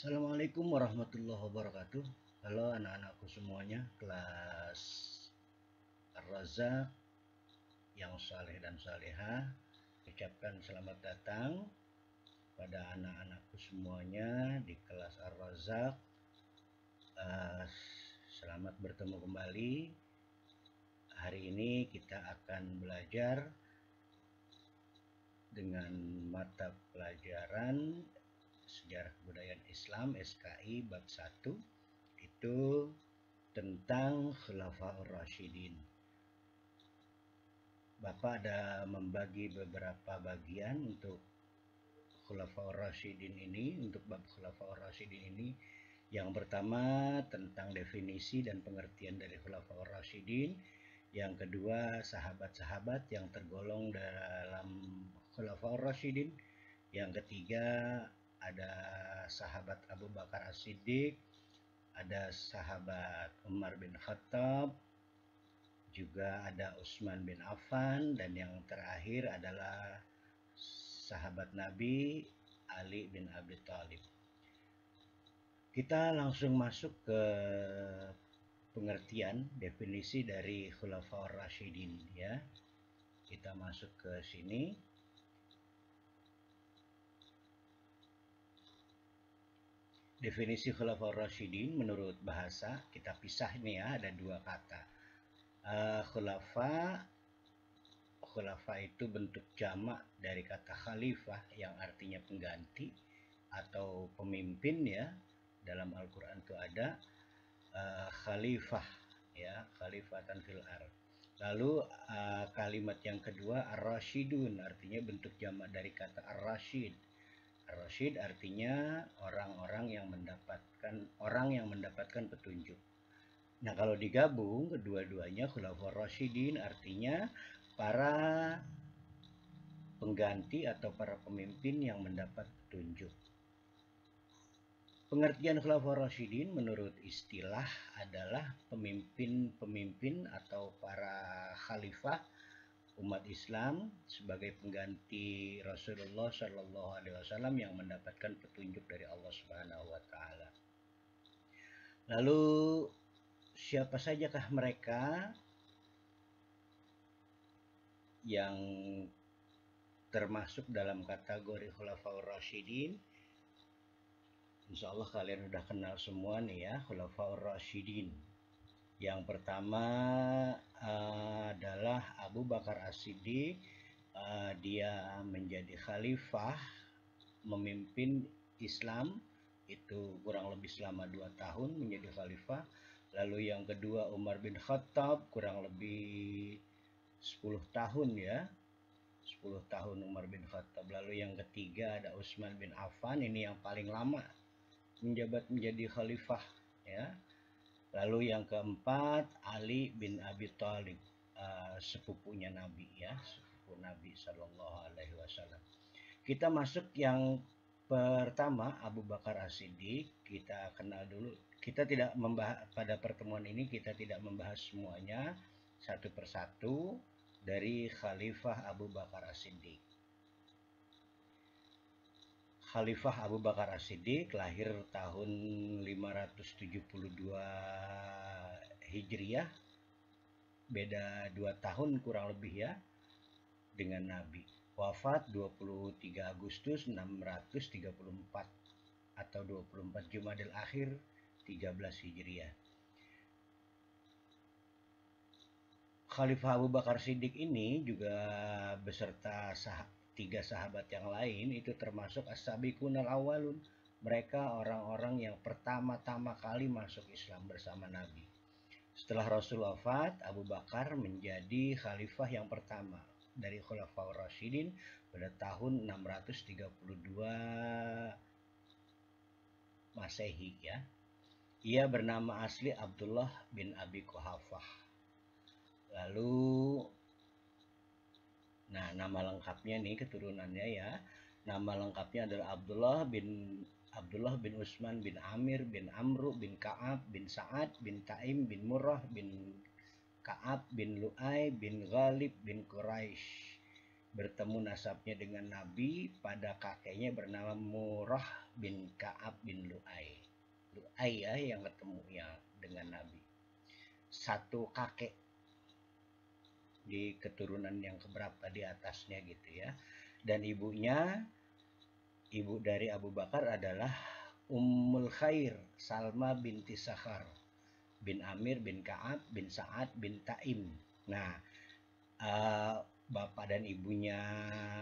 Assalamualaikum warahmatullahi wabarakatuh. Halo anak-anakku semuanya, kelas Ar-Razak yang saleh dan salehah. Ucapkan selamat datang pada anak-anakku semuanya di kelas Ar-Razak. Selamat bertemu kembali. Hari ini kita akan belajar dengan mata pelajaran Sejarah Kebudayaan Islam SKI bab 1, itu tentang Khulafaur Rasyidin. Bapak ada membagi beberapa bagian untuk Khulafaur Rasyidin ini, untuk bab Khulafaur Rasyidin ini. Yang pertama tentang definisi dan pengertian dari Khulafaur Rasyidin. Yang kedua, sahabat-sahabat yang tergolong dalam Khulafaur Rasyidin. Yang ketiga, ada sahabat Abu Bakar As-Siddiq, ada sahabat Umar bin Khattab, juga ada Utsman bin Affan, dan yang terakhir adalah sahabat Nabi Ali bin Abi Thalib. Kita langsung masuk ke pengertian definisi dari Khulafaur Rasyidin ya. Kita masuk ke sini. Definisi Khulafaur Rasyidin menurut bahasa, kita pisah nih ya, ada dua kata. Khulafa itu bentuk jamak dari kata khalifah yang artinya pengganti atau pemimpin ya. Dalam Al-Quran itu ada khalifah ya, khalifatan fil ardh. Lalu kalimat yang kedua ar-rasyidun, artinya bentuk jamak dari kata ar-rasyid. Ar-rasyid artinya orang yang mendapatkan petunjuk. Nah, kalau digabung kedua-duanya Khulafaur Rasyidin artinya para pengganti atau para pemimpin yang mendapat petunjuk. Pengertian Khulafaur Rasyidin menurut istilah adalah pemimpin-pemimpin atau para khalifah umat Islam sebagai pengganti Rasulullah Shallallahu Alaihi Wasallam yang mendapatkan petunjuk dari Allah Subhanahu Wa Taala. Lalu siapa sajakah mereka yang termasuk dalam kategori Khulafaur Rasyidin? Insya Allah kalian udah kenal semua nih ya, Khulafaur Rasyidin. Yang pertama adalah Abu Bakar As-Siddiq. Dia menjadi khalifah, memimpin Islam itu kurang lebih selama 2 tahun menjadi khalifah. Lalu yang kedua Umar bin Khattab, kurang lebih 10 tahun ya, 10 tahun Umar bin Khattab. Lalu yang ketiga ada Utsman bin Affan, ini yang paling lama menjabat menjadi khalifah ya. Lalu yang keempat Ali bin Abi Thalib, sepupunya Nabi ya, sepupu Nabi Shallallahu Alaihi Wasallam. Kita masuk yang pertama Abu Bakar As-Siddiq. Kita kenal dulu. Kita tidak membahas pada pertemuan ini, kita tidak membahas semuanya satu persatu dari Khalifah Abu Bakar As-Siddiq. Khalifah Abu Bakar As-Siddiq lahir tahun 572 Hijriah, beda 2 tahun kurang lebih ya dengan Nabi. Wafat 23 Agustus 634 atau 24 Jumadil Akhir 13 Hijriah. Khalifah Abu Bakar Siddiq ini juga beserta 3 sahabat yang lain itu termasuk as-sabiqunal awwalun. Mereka orang-orang yang pertama-tama kali masuk Islam bersama Nabi. Setelah Rasul wafat, Abu Bakar menjadi khalifah yang pertama dari Khulafaur Rasyidin pada tahun 632 Masehi ya. Ia bernama asli Abdullah bin Abi Quhafah. Lalu nama lengkapnya nih keturunannya ya. Nama lengkapnya adalah Abdullah bin Utsman bin Amir bin Amru bin Ka'ab bin Sa'ad bin Taim bin Murrah bin Ka'ab bin Lu'ay bin Ghalib bin Quraisy. Bertemu nasabnya dengan Nabi pada kakeknya bernama Murrah bin Ka'ab bin Lu'ay. ayah yang ketemunya dengan Nabi. Satu kakek di keturunan yang keberapa di atasnya gitu ya. Dan ibunya, ibu dari Abu Bakar adalah Ummul Khair Salma binti Sakhar bin Amir bin Ka'ab bin Sa'ad bin Taim. Nah, bapak dan ibunya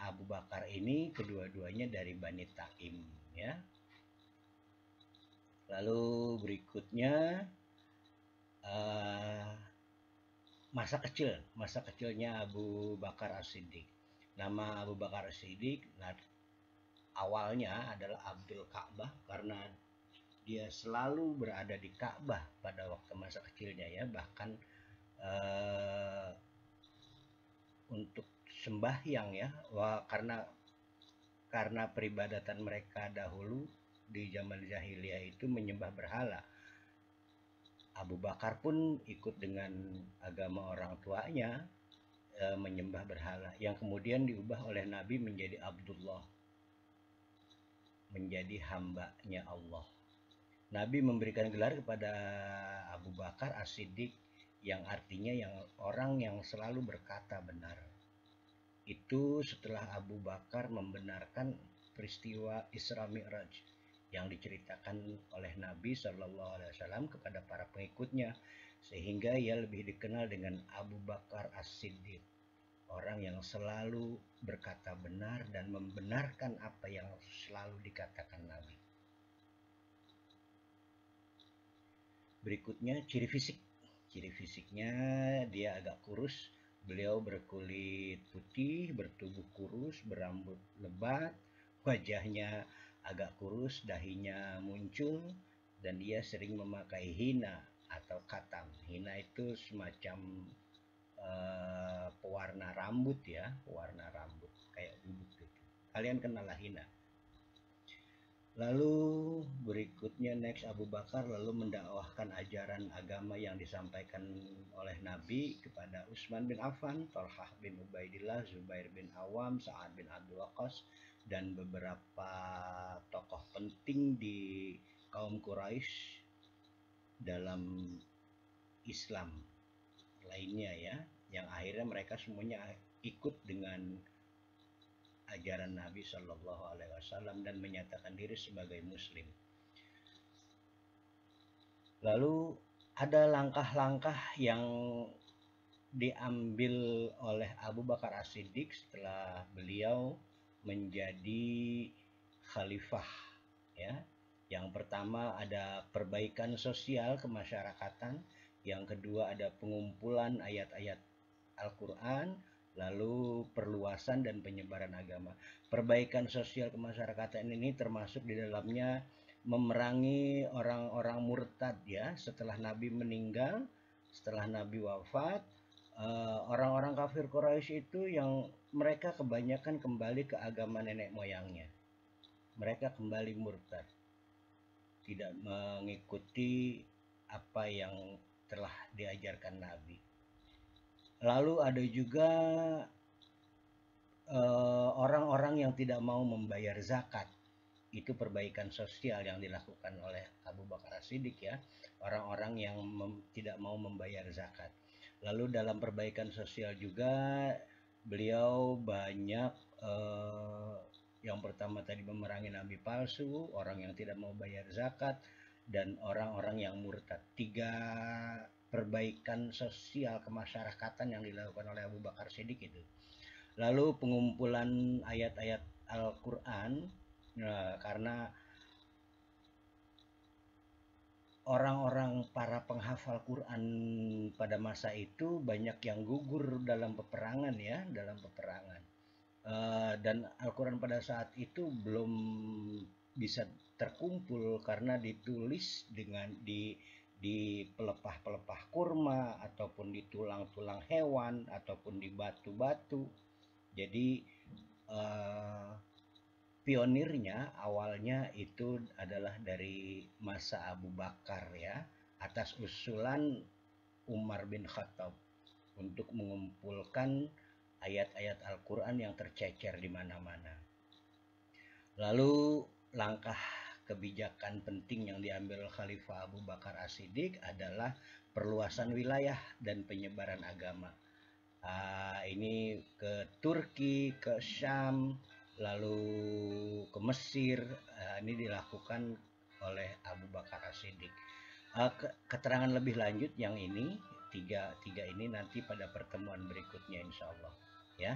Abu Bakar ini kedua-duanya dari Bani Taim ya. Lalu berikutnya masa kecilnya Abu Bakar As-Siddiq. Nama Abu Bakar As-Siddiq awalnya adalah Abdul Ka'bah karena dia selalu berada di Ka'bah pada waktu masa kecilnya ya, bahkan untuk sembahyang ya, karena peribadatan mereka dahulu di zaman jahiliyah itu menyembah berhala. Abu Bakar pun ikut dengan agama orang tuanya menyembah berhala yang kemudian diubah oleh Nabi menjadi Abdullah, menjadi hambanya Allah. Nabi memberikan gelar kepada Abu Bakar As-Siddiq yang artinya yang orang yang selalu berkata benar. Itu setelah Abu Bakar membenarkan peristiwa Isra Mi'raj yang diceritakan oleh Nabi Shallallahu Alaihi Wasallam kepada para pengikutnya, sehingga ia lebih dikenal dengan Abu Bakar As-Siddiq, orang yang selalu berkata benar dan membenarkan apa yang selalu dikatakan Nabi. Berikutnya ciri fisik. Ciri fisiknya dia agak kurus, beliau berkulit putih, bertubuh kurus, berambut lebat, wajahnya agak kurus, dahinya muncul, dan dia sering memakai hina atau katam. Hina itu semacam pewarna rambut ya, pewarna rambut kayak bubuk gitu. Kalian kenal lah hina. Lalu berikutnya next Abu Bakar lalu mendakwahkan ajaran agama yang disampaikan oleh Nabi kepada Utsman bin Affan, Thalhah bin Ubaidillah, Zubair bin Awam, Sa'ad bin Abi Waqqas, dan beberapa tokoh penting di kaum Quraisy dalam Islam lainnya ya, yang akhirnya mereka semuanya ikut dengan ajaran Nabi Shallallahu Alaihi Wasallam dan menyatakan diri sebagai Muslim. Lalu ada langkah-langkah yang diambil oleh Abu Bakar As-Siddiq setelah beliau menjadi khalifah ya. Yang pertama ada perbaikan sosial kemasyarakatan, yang kedua ada pengumpulan ayat-ayat Al-Quran, lalu perluasan dan penyebaran agama. Perbaikan sosial kemasyarakatan ini termasuk di dalamnya memerangi orang-orang murtad ya. Setelah Nabi meninggal, setelah Nabi wafat, orang-orang kafir Quraisy itu yang mereka kebanyakan kembali ke agama nenek moyangnya. Mereka kembali murtad, tidak mengikuti apa yang telah diajarkan Nabi. Lalu ada juga orang-orang yang tidak mau membayar zakat. Itu perbaikan sosial yang dilakukan oleh Abu Bakar As-Siddiq ya. Orang-orang yang tidak mau membayar zakat. Lalu dalam perbaikan sosial juga beliau banyak yang pertama tadi memerangi nabi palsu, orang yang tidak mau bayar zakat, dan orang-orang yang murtad. 3 perbaikan sosial kemasyarakatan yang dilakukan oleh Abu Bakar Siddiq itu. Lalu pengumpulan ayat-ayat Al-Quran, karena orang-orang para penghafal Quran pada masa itu banyak yang gugur dalam peperangan ya, dalam peperangan. Dan Al-Quran pada saat itu belum bisa terkumpul karena ditulis dengan di pelepah-pelepah kurma ataupun di tulang-tulang hewan ataupun di batu-batu. Jadi pionirnya awalnya itu adalah dari masa Abu Bakar ya, atas usulan Umar bin Khattab untuk mengumpulkan ayat-ayat Al-Quran yang tercecer di mana-mana. Lalu langkah kebijakan penting yang diambil Khalifah Abu Bakar As-Siddiq adalah perluasan wilayah dan penyebaran agama. Ini ke Turki, ke Syam, lalu ke Mesir. Ini dilakukan oleh Abu Bakar As-Siddiq. Keterangan lebih lanjut yang ini tiga ini nanti pada pertemuan berikutnya insya Allah ya.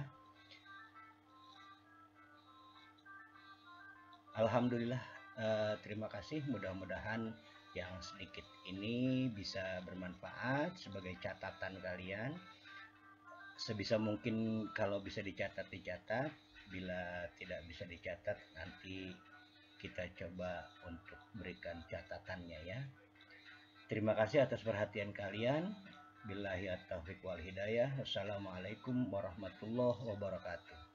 Alhamdulillah, terima kasih, mudah-mudahan yang sedikit ini bisa bermanfaat sebagai catatan kalian. Sebisa mungkin kalau bisa dicatat, bila tidak bisa dicatat nanti kita coba untuk berikan catatannya ya. Terima kasih atas perhatian kalian. Billahi at-taufiq wal hidayah. Wassalamualaikum warahmatullahi wabarakatuh.